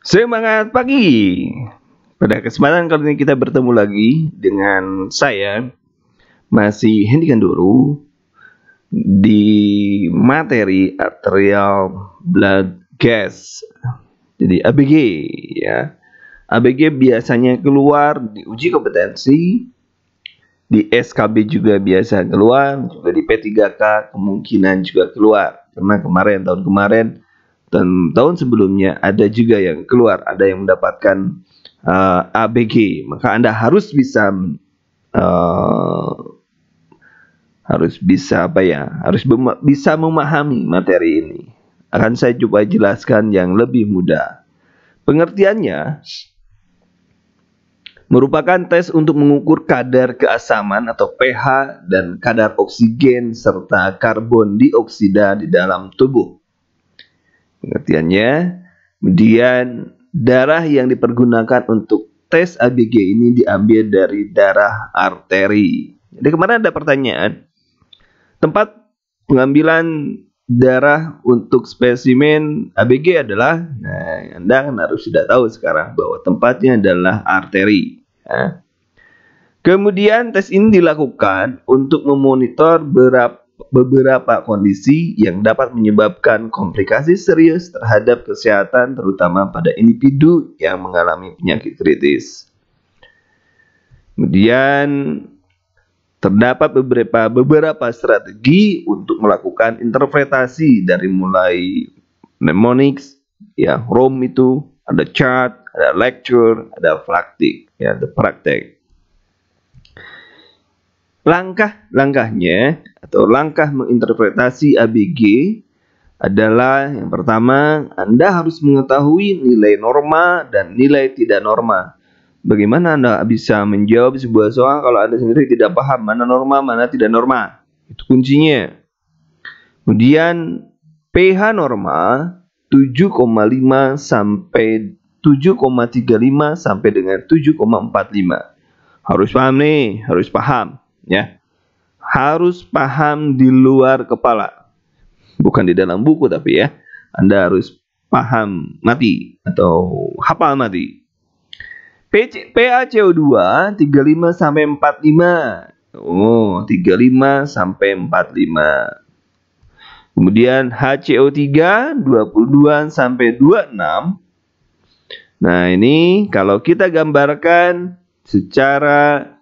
Semangat pagi. Pada kesempatan kali ini kita bertemu lagi dengan saya masih Hendy Kandoro di materi arterial blood gas. Jadi ABG ya. ABG biasanya keluar di uji kompetensi, di SKB juga biasa keluar, juga di P3K kemungkinan juga keluar. Karena tahun kemarin dan tahun sebelumnya ada juga yang keluar, ada yang mendapatkan ABG. Maka Anda harus bisa bisa memahami materi ini. Akan saya coba jelaskan yang lebih mudah. Pengertiannya merupakan tes untuk mengukur kadar keasaman atau pH dan kadar oksigen serta karbon dioksida di dalam tubuh. Pengertiannya, kemudian darah yang dipergunakan untuk tes ABG ini diambil dari darah arteri. Jadi kemarin ada pertanyaan, tempat pengambilan darah untuk spesimen ABG adalah, Anda kan harus sudah tahu sekarang bahwa tempatnya adalah arteri. Ya. Kemudian tes ini dilakukan untuk memonitor beberapa kondisi yang dapat menyebabkan komplikasi serius terhadap kesehatan, terutama pada individu yang mengalami penyakit kritis. Kemudian terdapat beberapa strategi untuk melakukan interpretasi, dari mulai mnemonics, ya, ROM itu, ada chart, ada lecture, ada praktik, ya, ada praktek. Langkah-langkahnya atau langkah menginterpretasi ABG adalah, yang pertama, Anda harus mengetahui nilai norma dan nilai tidak norma. Bagaimana Anda bisa menjawab sebuah soal kalau Anda sendiri tidak paham mana norma, mana tidak norma? Itu kuncinya. Kemudian pH norma 7,5 sampai 7,35 sampai dengan 7,45. Harus paham nih, harus paham ya. Harus paham di luar kepala. Bukan di dalam buku tapi ya. Anda harus paham mati atau hafal mati. PaCO2 35 sampai 45. 35 sampai 45. Kemudian HCO3 22 sampai 26. Nah, ini kalau kita gambarkan secara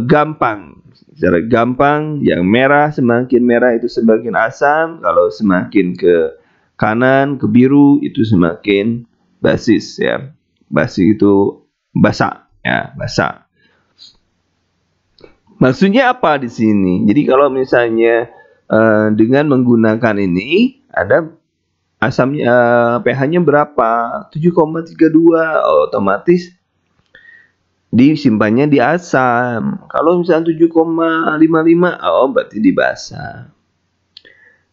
gampang. Secara gampang, yang merah semakin merah itu semakin asam, kalau semakin ke kanan ke biru itu semakin basis ya. Basis itu basa ya, basa. Maksudnya apa di sini? Jadi kalau misalnya dengan menggunakan ini, ada asamnya pH-nya berapa? 7,32, otomatis disimpannya di asam. Kalau misalnya 7,55, berarti di basa.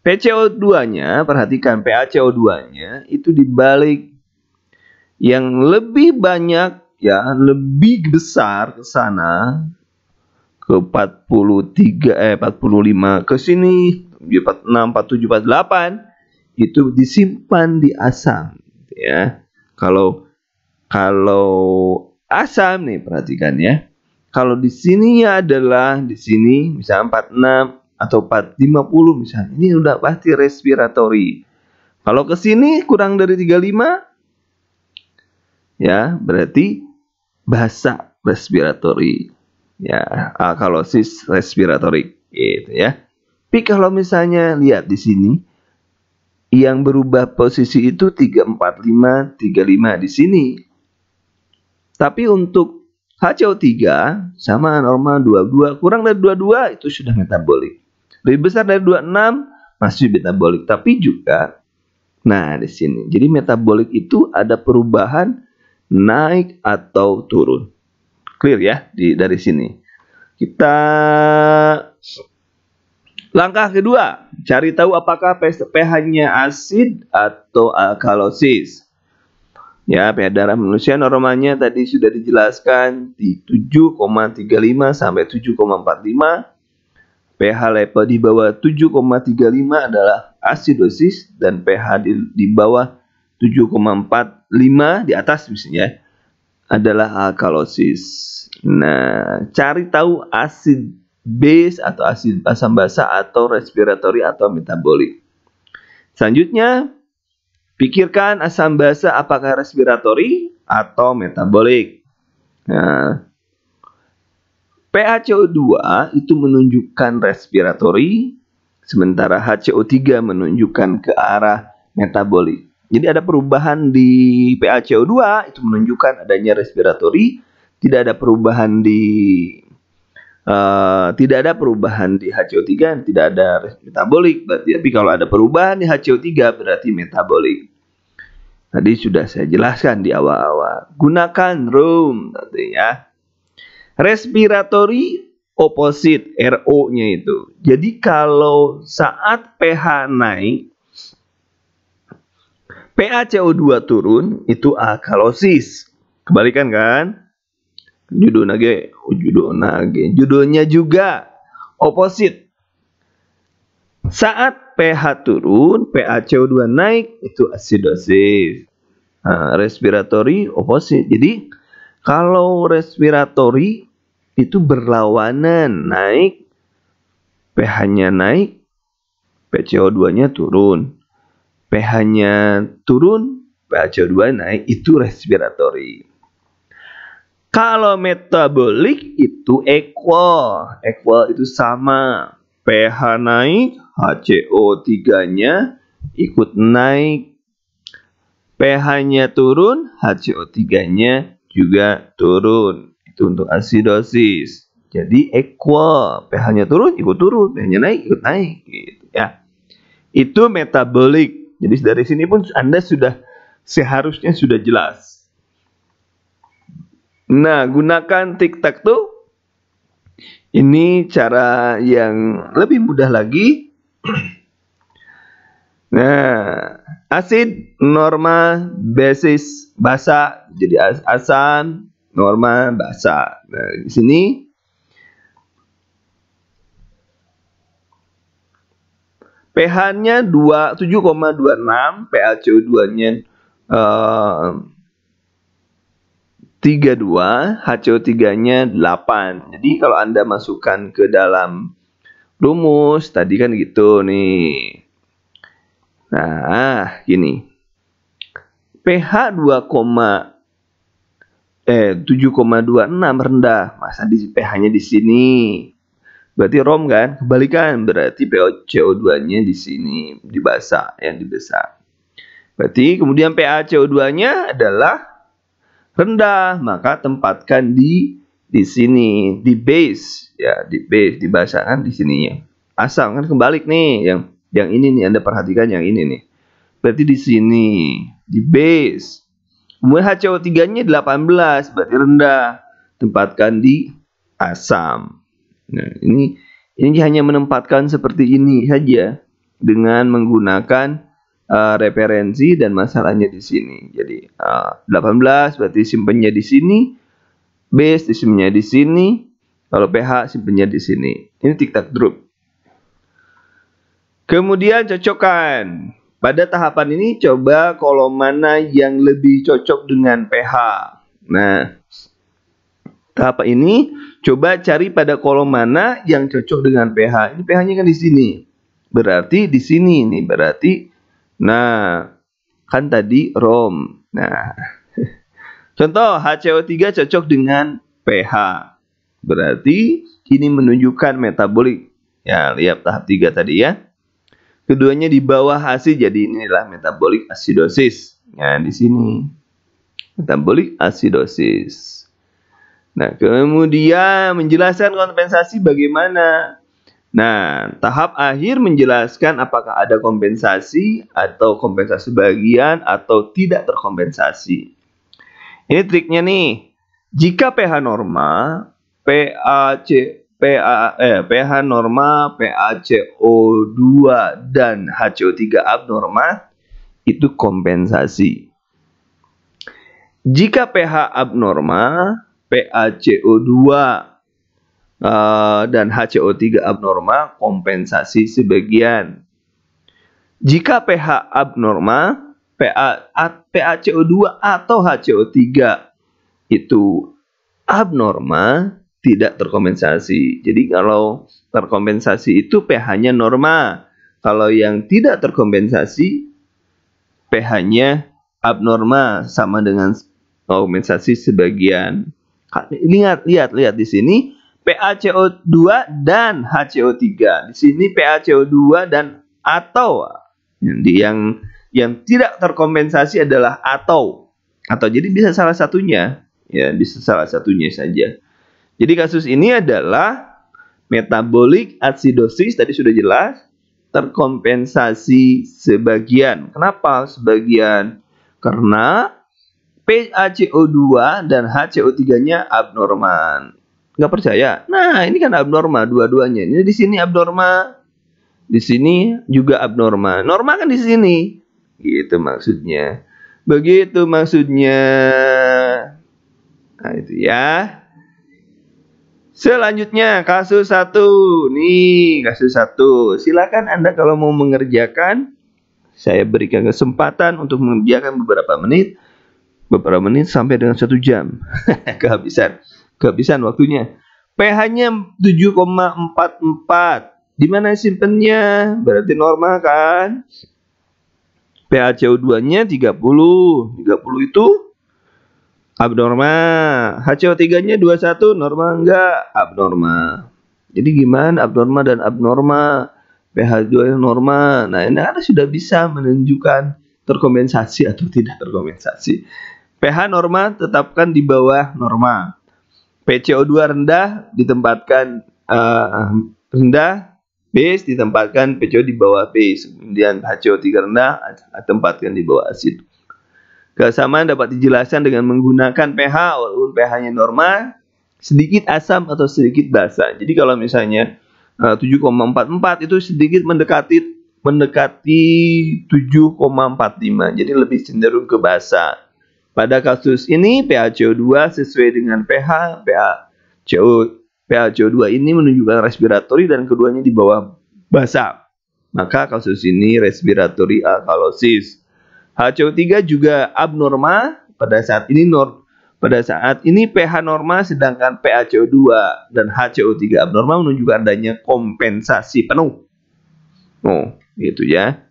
PCO2-nya, perhatikan PaCO2-nya itu dibalik yang lebih banyak ya, lebih besar ke sana, ke 45 ke sini, 46, 47, 48 itu disimpan di asam ya. Kalau asam nih, perhatikan ya. Kalau di sininya adalah di sini misalnya 46 atau 450 misalnya, ini udah pasti respiratory. Kalau ke sini kurang dari 35 ya, berarti basa respiratory. Ya, alkalosis respiratory gitu ya. Tapi kalau misalnya lihat di sini yang berubah posisi itu 345, 35 di sini. Tapi untuk HCO3 sama normal 22, kurang dari 22 itu sudah metabolik. Lebih besar dari 26 masih metabolik, tapi juga nah di sini. Jadi metabolik itu ada perubahan naik atau turun. Clear ya dari sini. Kita langkah kedua, cari tahu apakah pH-nya asid atau alkalosis. Ya, pH darah manusia normalnya tadi sudah dijelaskan di 7,35 sampai 7,45. pH level di bawah 7,35 adalah asidosis dan pH di bawah 7,45 di atas misalnya adalah alkalosis. Nah, cari tahu asid base atau asid asam basa atau respiratory atau metabolik. Selanjutnya, pikirkan asam basa apakah respiratory atau metabolik. Nah, PaCO2 itu menunjukkan respiratory, sementara HCO3 menunjukkan ke arah metabolik. Jadi ada perubahan di PaCO2 itu menunjukkan adanya respiratory, tidak ada perubahan di HCO3, tidak ada metabolik berarti. Tapi kalau ada perubahan di HCO3 berarti metabolik. Tadi sudah saya jelaskan di awal-awal. Gunakan ROM ya. Respiratory opposite, RO-nya itu. Jadi kalau saat pH naik, PaCO2 turun, itu alkalosis. Kebalikan kan? Judulnya juga opposite. Saat pH turun, PaCO2 naik, itu acidosis. Nah, respiratory opposite. Jadi kalau respiratory itu berlawanan, naik, pH-nya naik, PaCO2-nya turun. pH-nya turun, PaCO2 naik, itu respiratory. Kalau metabolik itu equal. Equal itu sama. pH naik, HCO3-nya ikut naik. pH-nya turun, HCO3-nya juga turun. Itu untuk acidosis. Jadi equal. pH-nya turun, ikut turun. pH-nya naik, ikut naik. Gitu ya. Itu metabolik. Jadi dari sini pun Anda seharusnya sudah jelas. Nah, gunakan tic-tac-toe. Ini cara yang lebih mudah lagi. Nah, asid, norma, basis, basa. Jadi asam, norma, basa. Nah, di sini pH-nya 7,26, PaCO2-nya 32, HCO3-nya 8. Jadi kalau Anda masukkan ke dalam rumus, tadi kan gitu nih. Nah, gini. pH 7,26 rendah. Masa pH-nya di sini? Berarti ROM kan? Kebalikan, berarti PaCO2-nya di sini, di basa, yang dibesar. Berarti kemudian PaCO2-nya adalah rendah, maka tempatkan di sini, di base, ya, di base, di basa kan di sininya. Asam kan kebalik nih, yang ini nih, Anda perhatikan yang ini nih. Berarti di sini, di base. Kemudian HCO3-nya 18, berarti rendah. Tempatkan di asam. Nah, ini hanya menempatkan seperti ini saja dengan menggunakan referensi dan masalahnya di sini. Jadi 18 berarti simpennya di sini, base disimpannya di sini, kalau pH simpennya di sini. Ini tic-tac drop. Kemudian cocokkan. Pada tahapan ini coba kolom mana yang lebih cocok dengan pH. Nah, tahap ini coba cari pada kolom mana yang cocok dengan pH. Ini pH-nya kan di sini. Berarti di sini nih, berarti nah, kan tadi ROM. Nah, contoh HCO3 cocok dengan pH. Berarti ini menunjukkan metabolik. Ya, lihat tahap 3 tadi ya. Keduanya di bawah asid, jadi inilah metabolik acidosis. Nah, di sini metabolik acidosis. Nah, kemudian menjelaskan kompensasi bagaimana. Nah, tahap akhir menjelaskan apakah ada kompensasi atau kompensasi bagian atau tidak terkompensasi. Ini triknya nih. Jika pH normal, pH normal, PaCO2 dan HCO3 abnormal, itu kompensasi. Jika pH abnormal, PaCO2 dan HCO3 abnormal, kompensasi sebagian. Jika pH abnormal, PaCO2 atau HCO3 itu abnormal, tidak terkompensasi. Jadi kalau terkompensasi itu pH-nya normal. Kalau yang tidak terkompensasi pH-nya abnormal, sama dengan kompensasi sebagian. Lihat di sini PaCO2 dan HCO3. Di sini PaCO2 dan atau yang tidak terkompensasi adalah atau jadi bisa salah satunya, ya bisa salah satunya saja. Jadi kasus ini adalah metabolic acidosis, tadi sudah jelas, terkompensasi sebagian. Kenapa sebagian? Karena PaCO2 dan HCO3-nya abnormal. Nggak percaya? Nah, ini kan abnormal dua-duanya. Ini di sini abnormal, di sini juga abnormal. Normal kan di sini. Gitu maksudnya. Begitu maksudnya. Nah, itu ya. Selanjutnya kasus 1. Nih, kasus 1. Silakan Anda kalau mau mengerjakan, saya berikan kesempatan untuk mengerjakan beberapa menit sampai dengan 1 jam. kehabisan waktunya. pH-nya 7,44. Di mana simpennya? Berarti normal kan? PaCO2-nya 30. 30 itu abnormal. HCO3-nya 21, normal enggak? Abnormal. Jadi gimana abnormal dan abnormal? pH 2 normal. Nah, ini Anda sudah bisa menunjukkan terkompensasi atau tidak terkompensasi. pH normal tetapkan di bawah normal. PCO2 rendah ditempatkan rendah, base ditempatkan PCO di bawah base. Kemudian HCO3 rendah tempatkan di bawah asid. Kesamaan dapat dijelaskan dengan menggunakan pH, walaupun pH-nya normal, sedikit asam atau sedikit basa. Jadi kalau misalnya 7,44 itu sedikit mendekati 7,45. Jadi lebih cenderung ke basa. Pada kasus ini PaCO2 sesuai dengan pH PaCO2 ini menunjukkan respiratory dan keduanya di bawah basa. Maka kasus ini respiratory alkalosis. HCO3 juga abnormal pada saat ini pH normal, sedangkan PaCO2 dan HCO3 abnormal menunjukkan adanya kompensasi penuh. Oh, gitu ya.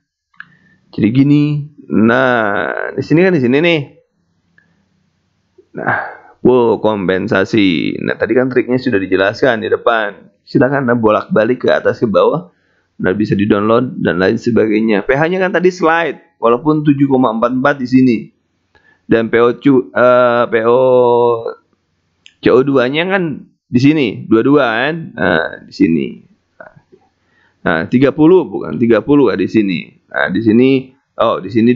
Jadi gini. Nah, di sini nih. Nah, kompensasi. Nah, tadi kan triknya sudah dijelaskan di depan. Silakan Anda bolak-balik ke atas ke bawah. Nah, bisa di-download dan lain sebagainya. pH-nya kan tadi slide, walaupun 7,44 di sini. Dan CO2-nya kan di sini, 22 kan? Nah, di sini. Nah, 30 bukan 30 di sini. Nah, di sini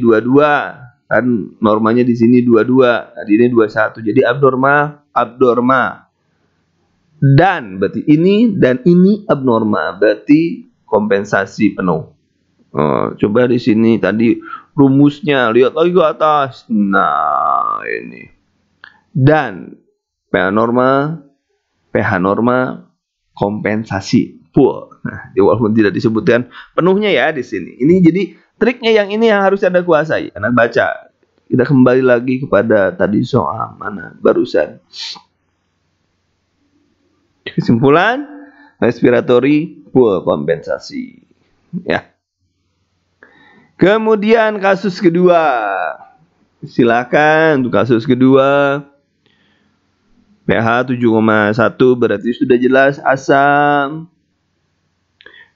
22. Kan normanya di sini 22, di sini 21. Jadi abnormal. Dan berarti ini dan ini abnormal, berarti kompensasi penuh. Coba di sini tadi rumusnya, lihat lagi ke atas. Nah, ini. Dan pH normal, kompensasi full. Nah, walaupun tidak disebutkan penuhnya ya di sini. Ini jadi triknya yang ini yang harus Anda kuasai. Anda baca. Kita kembali lagi kepada tadi soal mana barusan. Kesimpulan, respiratory full kompensasi. Ya. Kemudian kasus kedua. Silakan untuk kasus kedua. pH 7,1 berarti sudah jelas asam.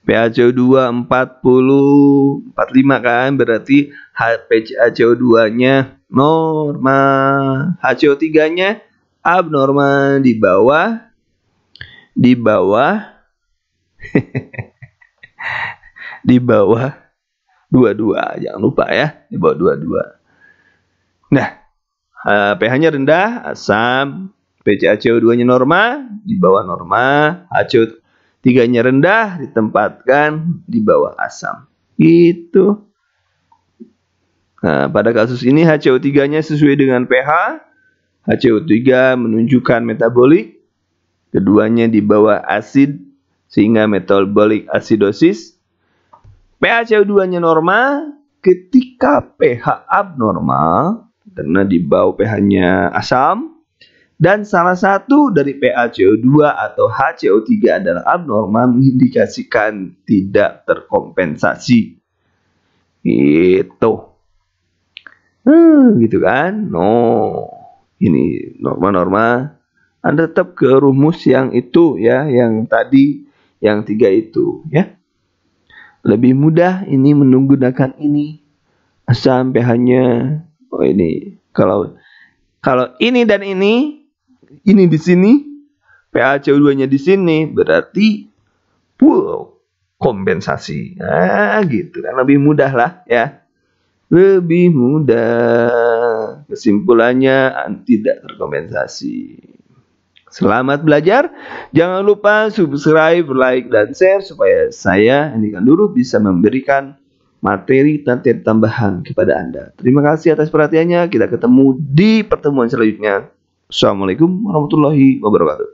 PaCO2 40, 45 kan, berarti HCO2-nya normal. HCO3-nya abnormal di bawah di bawah 22. Jangan lupa ya, di bawah 22. Nah, pH-nya rendah, asam. PaCO2-nya normal, di bawah normal. HCO3-nya rendah, ditempatkan di bawah asam. Itu. Nah, pada kasus ini HCO3-nya sesuai dengan pH. HCO3 menunjukkan metabolik. Keduanya di bawah asid, sehingga metabolic acidosis. PaCO2-nya normal. Ketika jika pH abnormal karena di bawah pH-nya asam dan salah satu dari PaCO2 atau HCO3 adalah abnormal mengindikasikan tidak terkompensasi. Gitu. Gitu kan? Ini norma-norma. Anda tetap ke rumus yang itu ya, yang tadi, yang 3 itu ya. Lebih mudah ini menggunakan ini. Asam pH-nya. Oh ini. Kalau ini dan ini di sini, PaCO2-nya di sini, berarti full kompensasi. Nah, gitu kan. Lebih mudah lah ya. Lebih mudah. Kesimpulannya tidak terkompensasi. Selamat belajar. Jangan lupa subscribe, like, dan share supaya saya, Andi Kanduru, bisa memberikan materi tambahan kepada Anda. Terima kasih atas perhatiannya. Kita ketemu di pertemuan selanjutnya. Assalamualaikum warahmatullahi wabarakatuh.